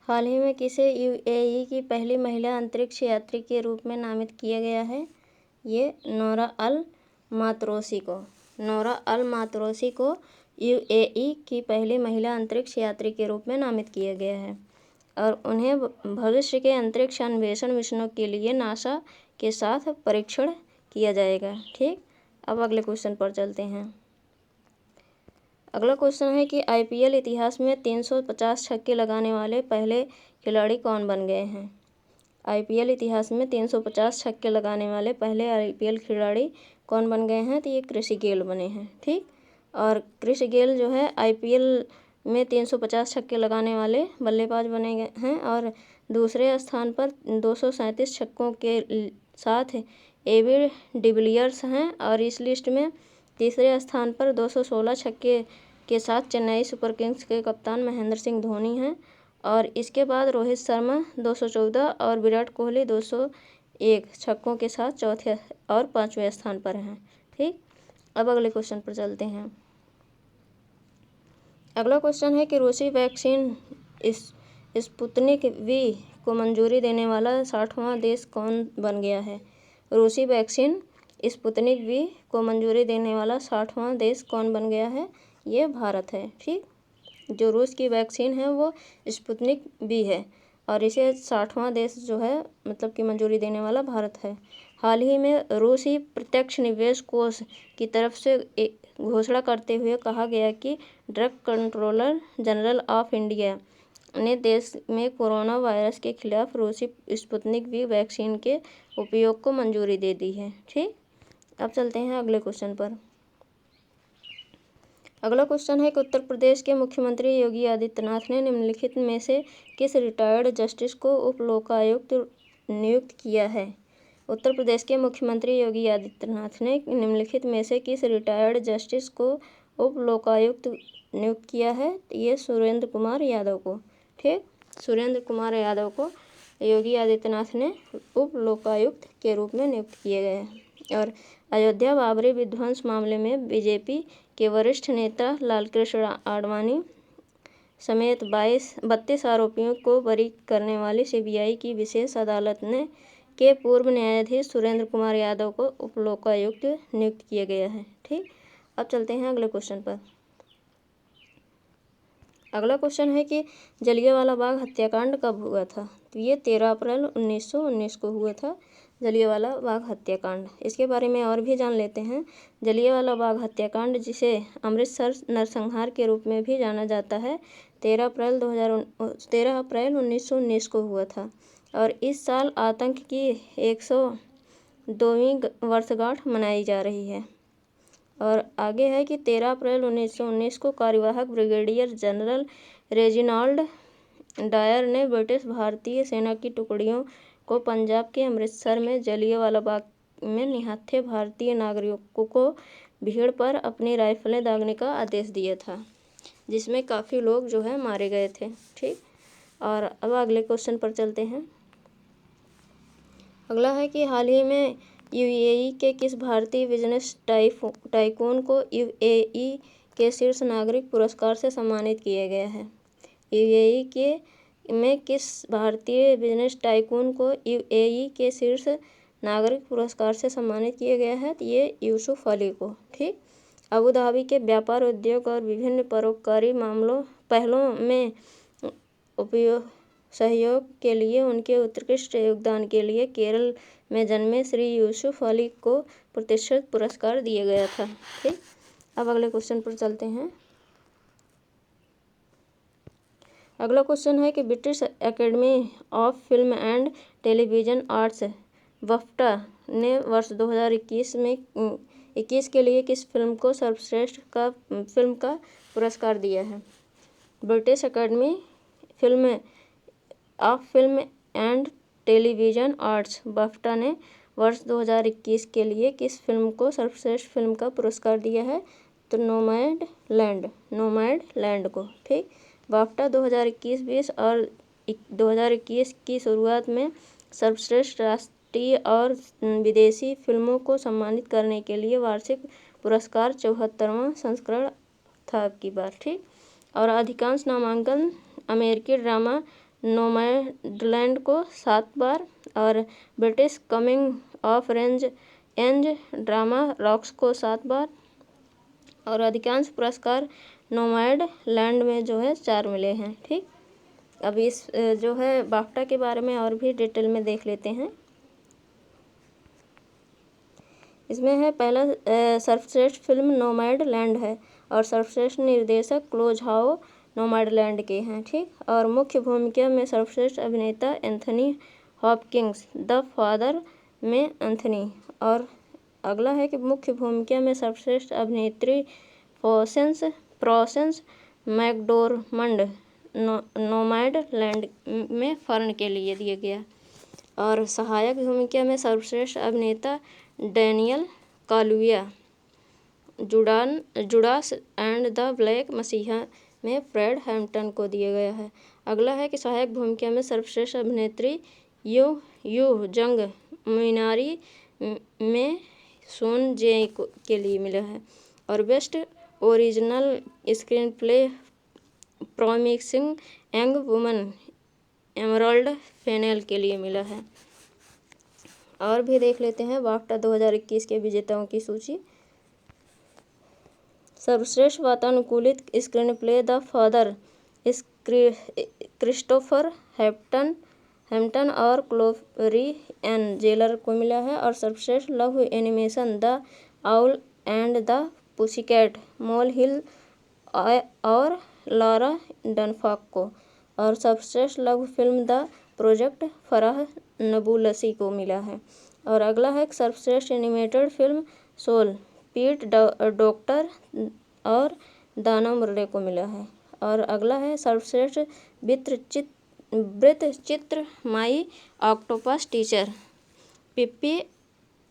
हाल ही में किसे यूएई की पहली महिला अंतरिक्ष यात्री के रूप में नामित किया गया है? ये नोरा अल मात्रोसी को। नोरा अल मात्रोसी को यूएई की पहली महिला अंतरिक्ष यात्री के रूप में नामित किया गया है और उन्हें भविष्य के अंतरिक्ष अन्वेषण मिशनों के लिए नासा के साथ परीक्षण किया जाएगा। ठीक, अब अगले क्वेश्चन पर चलते हैं। अगला क्वेश्चन है कि आईपीएल इतिहास में 350 छक्के लगाने वाले पहले खिलाड़ी कौन बन गए हैं? आईपीएल इतिहास में 350 छक्के लगाने वाले पहले आईपीएल खिलाड़ी कौन बन गए हैं? तो ये क्रिस गेल बने हैं। ठीक, और क्रिस गेल जो है आईपीएल में 350 छक्के लगाने वाले बल्लेबाज बने गए हैं और दूसरे स्थान पर 237 छक्कों के साथ एबी डिविलियर्स हैं और इस लिस्ट में तीसरे स्थान पर 216 छक्के के साथ चेन्नई सुपर किंग्स के कप्तान महेंद्र सिंह धोनी हैं और इसके बाद रोहित शर्मा 214 और विराट कोहली 201 छक्कों के साथ चौथे और पांचवें स्थान पर हैं। ठीक, अब अगले क्वेश्चन पर चलते हैं। अगला क्वेश्चन है कि रूसी वैक्सीन स्पुतनिक वी को मंजूरी देने वाला 60वां देश कौन बन गया है? रूसी वैक्सीन स्पुतनिक वी को मंजूरी देने वाला 60वां देश कौन बन गया है? ये भारत है। ठीक, जो रूस की वैक्सीन है वो स्पुतनिक वी है और इसे 60वां देश जो है मतलब कि मंजूरी देने वाला भारत है। हाल ही में रूसी प्रत्यक्ष निवेश कोष की तरफ से घोषणा करते हुए कहा गया कि drug controller general of India ने देश में कोरोना वायरस के खिलाफ रूसी स्पुतनिक वी वैक्सीन के उपयोग को मंजूरी दे दी है। ठीक, अब चलते हैं अगले क्वेश्चन पर। अगला क्वेश्चन है कि उत्तर प्रदेश के मुख्यमंत्री योगी आदित्यनाथ ने निम्नलिखित में से किस रिटायर्ड जस्टिस को उप लोकायुक्त नियुक्त किया है? उत्तर प्रदेश के मुख्यमंत्री योगी आदित्यनाथ ने निम्नलिखित में से किस रिटायर्ड जस्टिस को उप लोकायुक्त नियुक्त किया है? ये सुरेंद्र कुमार यादव को। ठीक, सुरेंद्र कुमार यादव को योगी आदित्यनाथ ने उप लोकायुक्त के रूप में नियुक्त किए गए हैं। और अयोध्या बाबरी विध्वंस मामले में बीजेपी के वरिष्ठ नेता लालकृष्ण आडवाणी समेत 32 आरोपियों को बरी करने वाली सीबीआई की विशेष अदालत ने के पूर्व न्यायाधीश सुरेंद्र कुमार यादव को उप लोकायुक्त नियुक्त किया गया है। ठीक, अब चलते हैं अगले क्वेश्चन पर। अगला क्वेश्चन है कि जलियांवाला बाग हत्याकांड कब हुआ था? तो ये 13 अप्रैल 1919 को हुआ था जलियांवाला बाग हत्याकांड। इसके बारे में और भी जान लेते हैं। जलियांवाला बाग हत्याकांड, जिसे अमृतसर नरसंहार के रूप में भी जाना जाता है, 13 अप्रैल 1919 को हुआ था और इस साल आतंक की 102वीं वर्षगांठ मनाई जा रही है। और आगे है कि 13 अप्रैल 1919 को कार्यवाहक ब्रिगेडियर जनरल रेजिनाल्ड डायर ने ब्रिटिश भारतीय सेना की टुकड़ियों को पंजाब के अमृतसर में जलियांवाला बाग में निहत्थे भारतीय नागरिकों को भीड़ पर अपनी राइफलें दागने का आदेश दिया था, जिसमें काफ़ी लोग जो है मारे गए थे। ठीक, और अब अगले क्वेश्चन पर चलते हैं। अगला है कि हाल ही में यूएई के किस भारतीय बिजनेस टाइकून को यूएई के शीर्ष नागरिक पुरस्कार से सम्मानित किया गया है? यूएई में किस भारतीय बिजनेस टाइकून को यूएई के शीर्ष नागरिक पुरस्कार से सम्मानित किया गया है? तो ये यूसुफ अली को। ठीक, अबू धाबी के व्यापार, उद्योग और विभिन्न परोपकारी पहलों में सहयोग के लिए उनके उत्कृष्ट योगदान के लिए केरल में जन्मे श्री यूसुफ अली को प्रतिष्ठित पुरस्कार दिया गया था। ठीक, अब अगले क्वेश्चन पर चलते हैं। अगला क्वेश्चन है कि British Academy of Film and Television Arts BAFTA ने वर्ष 2021 के लिए किस फिल्म को सर्वश्रेष्ठ फिल्म का पुरस्कार दिया है? British Academy of Film and Television Arts BAFTA ने वर्ष 2021 के लिए किस फिल्म को सर्वश्रेष्ठ फिल्म का पुरस्कार दिया है? तो नोमैडलैंड को। ठीक, बाफ्टा 2021 और 2021 की शुरुआत में सर्वश्रेष्ठ राष्ट्रीय और विदेशी फिल्मों को सम्मानित करने के लिए वार्षिक पुरस्कार 74वां संस्करण था अब की बार। ठीक, और अधिकांश नामांकन अमेरिकी ड्रामा नोमैडलैंड को 7 बार और British coming of age drama Rocks को 7 बार और अधिकांश पुरस्कार नोमैडलैंड में जो है 4 मिले हैं। ठीक, अब इस जो है बाफ्टा के बारे में और भी डिटेल में देख लेते हैं। इसमें है पहला सर्वश्रेष्ठ फिल्म नोमैडलैंड है और सर्वश्रेष्ठ निर्देशक क्लो झाओ नोमैडलैंड के हैं। ठीक, और मुख्य भूमिका में सर्वश्रेष्ठ अभिनेता एंथनी हॉपकिंस द फादर में एंथनी, और अगला है कि मुख्य भूमिका में सर्वश्रेष्ठ अभिनेत्री प्रोसेंस मैकडोरमंड नोमैडलैंड में फर्न के लिए दिया गया, और सहायक भूमिका में सर्वश्रेष्ठ अभिनेता Daniel Kaluuya Judas and the Black Messiah में फ्रेड हैम्पटन को दिया गया है। अगला है कि सहायक भूमिका में सर्वश्रेष्ठ अभिनेत्री यू जंग मिनारी में सोन जे के लिए मिला है, और best original screenplay Promising Young Woman Emerald Fennell के लिए मिला है। और भी देख लेते हैं बाफ्टा 2021 के विजेताओं की सूची। सर्वश्रेष्ठ वातानुकूलित screen play the father Christopher Hampton और क्लोरी एन जेलर को मिला है, और सर्वश्रेष्ठ लघु animation The Owl and the Pussycat Mole Hill और लॉरा डनफॉक को, और सर्वश्रेष्ठ लघु film The Project Farah Nabulsi को मिला है। और अगला है सर्वश्रेष्ठ animated film Soul Pete Docter और दाना मुर्रे को मिला है। और अगला है सर्वश्रेष्ठ वृत्तचित्र माई ऑक्टोपस टीचर पिप्पी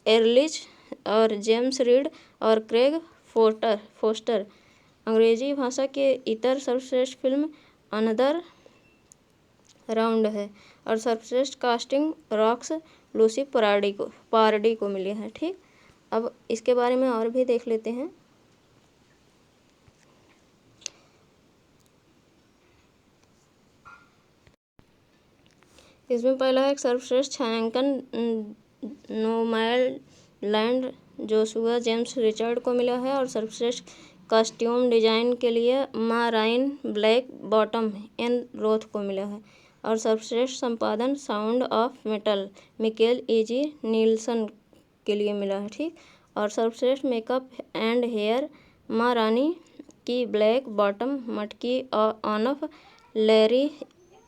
एरलिच और जेम्स रीड और क्रेग फोस्टर। अंग्रेजी भाषा के इतर सर्वश्रेष्ठ फिल्म अनदर राउंड है, और सर्वश्रेष्ठ कास्टिंग रॉक्स लूसी पार्डी को मिले हैं। ठीक, अब इसके बारे में और भी देख लेते हैं। इसमें पहला है सर्वश्रेष्ठ छायांकन नोमैडलैंड जोशुआ जेम्स रिचर्ड को मिला है, और सर्वश्रेष्ठ कॉस्ट्यूम डिजाइन के लिए मा राइन ब्लैक बॉटम एन रोथ को मिला है, और सर्वश्रेष्ठ संपादन sound of metal Mikel AG Nielsen के लिए मिला है। ठीक, और सर्वश्रेष्ठ मेकअप एंड हेयर मा रानी की ब्लैक बॉटम मटकी ऑनफ Larry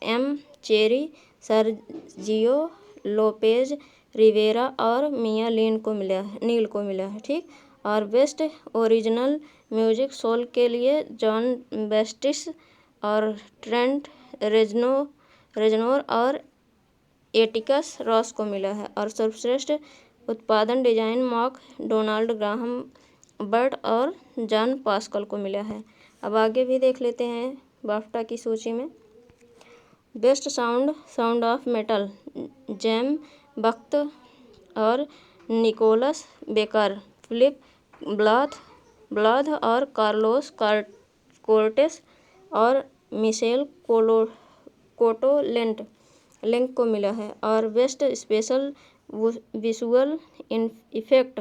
M Cherry Sergio Lopez Rivera और मिया नील को मिला है। ठीक, और बेस्ट ओरिजिनल म्यूजिक सोल के लिए जॉन बेस्टिस और ट्रेंट रेजनोर और एटिकस रॉस को मिला है, और सर्वश्रेष्ठ उत्पादन design Mank Donald Graham Burt और जॉन पास्कल को मिला है। अब आगे भी देख लेते हैं बाफ्टा की सूची में। Best sound of metal Jaime Baksht और निकोलस बेकर फिलिप ब्लाथ और कार्लोस कोर्टेस और मिशेल कोटोलेंक को मिला है, और best special visual effect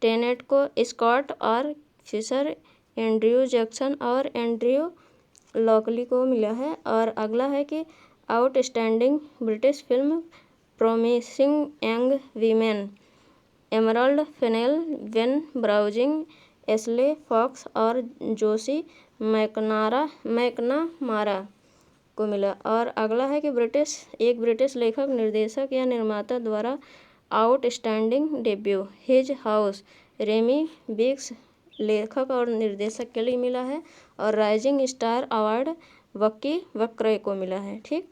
Tenet को स्कॉट और फिशर एंड्रयू जैक्सन और एंड्रयू लॉकली को मिला है। और अगला है कि outstanding British film promising young women Emerald Fennell Ben Browning Ashley Fox और जोशी मैकनामारा को मिला। और अगला है कि एक ब्रिटिश लेखक निर्देशक या निर्माता द्वारा outstanding debut His House Remi बिग्स लेखक और निर्देशक के लिए मिला है, और Rising Star Award Bukky Bakray को मिला है। ठीक,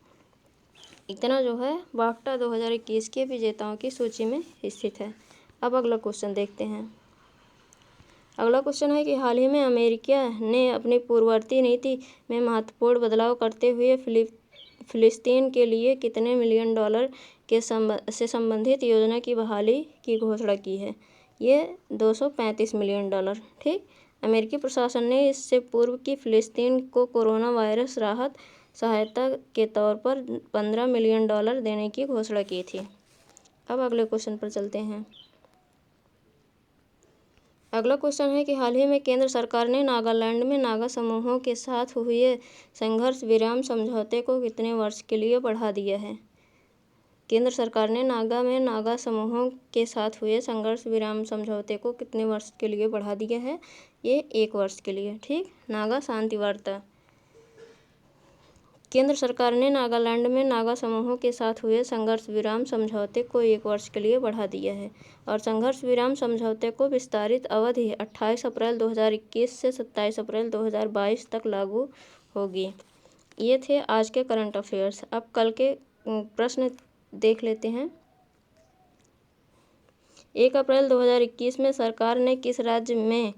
इतना जो है बाफ्टा 2021 के विजेताओं की सूची में स्थित है। अब अगला क्वेश्चन देखते हैं। अगला क्वेश्चन है कि हाल ही में अमेरिका ने अपनी पूर्ववर्ती नीति में महत्वपूर्ण बदलाव करते हुए फिलिस्तीन के लिए कितने मिलियन डॉलर से संबंधित योजना की बहाली की घोषणा की है? ये 235 मिलियन डॉलर। ठीक, अमेरिकी प्रशासन ने इससे पूर्व की फिलिस्तीन को कोरोना वायरस राहत सहायता के तौर पर $15 मिलियन देने की घोषणा की थी। अब अगले क्वेश्चन पर चलते हैं। अगला क्वेश्चन है कि हाल ही में केंद्र सरकार ने नागालैंड में नागा समूहों के साथ हुए संघर्ष विराम समझौते को कितने वर्ष के लिए बढ़ा दिया है। केंद्र सरकार ने नागा समूहों के साथ हुए संघर्ष विराम समझौते को कितने वर्ष के लिए बढ़ा दिया है। ये 1 वर्ष के लिए। ठीक, नागा शांति वार्ता। केंद्र सरकार ने नागालैंड में नागा समूहों के साथ हुए संघर्ष विराम समझौते को 1 वर्ष के लिए बढ़ा दिया है और संघर्ष विराम समझौते को विस्तारित अवधि 28 अप्रैल 2021 से 27 अप्रैल 2022 तक लागू होगी। ये थे आज के करंट अफेयर्स। अब कल के प्रश्न देख लेते हैं। 1 अप्रैल 2021 में सरकार ने किस राज्य में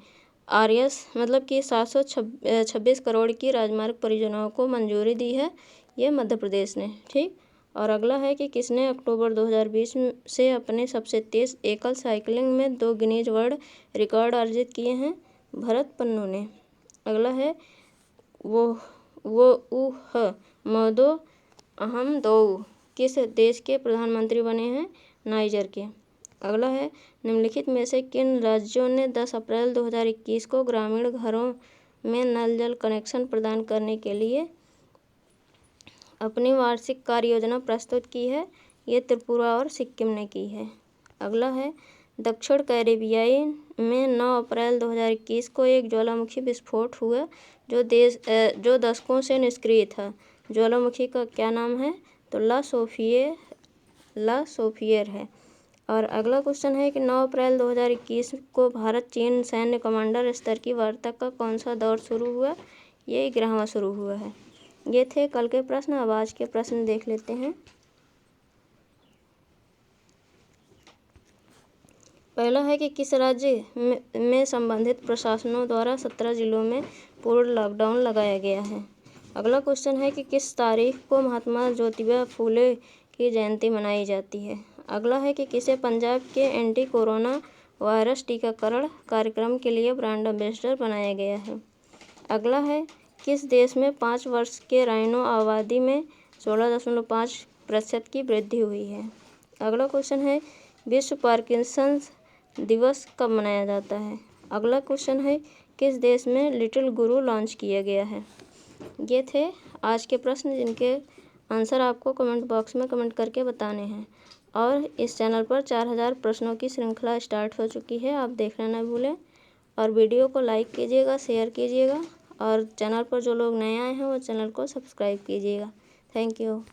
RS मतलब कि 726 करोड़ की राजमार्ग परियोजनाओं को मंजूरी दी है। ये मध्य प्रदेश ने। ठीक, और अगला है कि किसने अक्टूबर 2020 से अपने सबसे तेज एकल साइकिलिंग में 2 गिनीज वर्ल्ड रिकॉर्ड अर्जित किए हैं। भरत पन्नू ने। अगला है वो उह मदो अहम दो किस देश के प्रधानमंत्री बने हैं। नाइजर के। अगला है निम्नलिखित में से किन राज्यों ने 10 अप्रैल 2021 को ग्रामीण घरों में नल जल कनेक्शन प्रदान करने के लिए अपनी वार्षिक कार्य योजना प्रस्तुत की है। ये त्रिपुरा और सिक्किम ने की है। अगला है दक्षिण कैरेबियाई में 9 अप्रैल 2021 को एक ज्वालामुखी विस्फोट हुआ जो दशकों से निष्क्रिय था। ज्वालामुखी का क्या नाम है। तो ला सोफियर है। और अगला क्वेश्चन है कि 9 अप्रैल 2021 को भारत चीन सैन्य कमांडर स्तर की वार्ता का कौन सा दौर शुरू हुआ। ये 11वां शुरू हुआ है। ये थे कल के प्रश्न। अब आज के प्रश्न देख लेते हैं। पहला है कि किस राज्य में संबंधित प्रशासनों द्वारा 17 जिलों में पूर्ण लॉकडाउन लगाया गया है। अगला क्वेश्चन है कि किस तारीख को महात्मा ज्योतिबा फूले की जयंती मनाई जाती है। अगला है कि किसे पंजाब के एंटी कोरोना वायरस टीकाकरण कार्यक्रम के लिए ब्रांड एम्बेसडर बनाया गया है। अगला है किस देश में 5 वर्ष के राइनो आबादी में 16.5% की वृद्धि हुई है। अगला क्वेश्चन है विश्व पार्किंसंस दिवस कब मनाया जाता है। अगला क्वेश्चन है किस देश में लिटिल गुरु लॉन्च किया गया है। ये थे आज के प्रश्न जिनके आंसर आपको कमेंट बॉक्स में कमेंट करके बताने हैं। और इस चैनल पर 4000 प्रश्नों की श्रृंखला स्टार्ट हो चुकी है। आप देखना ना भूलें और वीडियो को लाइक कीजिएगा, शेयर कीजिएगा और चैनल पर जो लोग नए आए हैं वो चैनल को सब्सक्राइब कीजिएगा। Thank you.